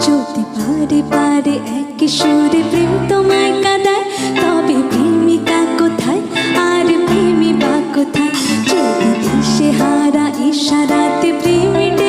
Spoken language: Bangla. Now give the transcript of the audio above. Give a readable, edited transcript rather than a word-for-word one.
যদি পারে পারে এক সুরে প্রেম তোমায় কাঁদায়, তবে প্রেমিকা কোথায় আর প্রেমী বা কোথায়? যদি দিশে হারা ইশারাতে প্রেমে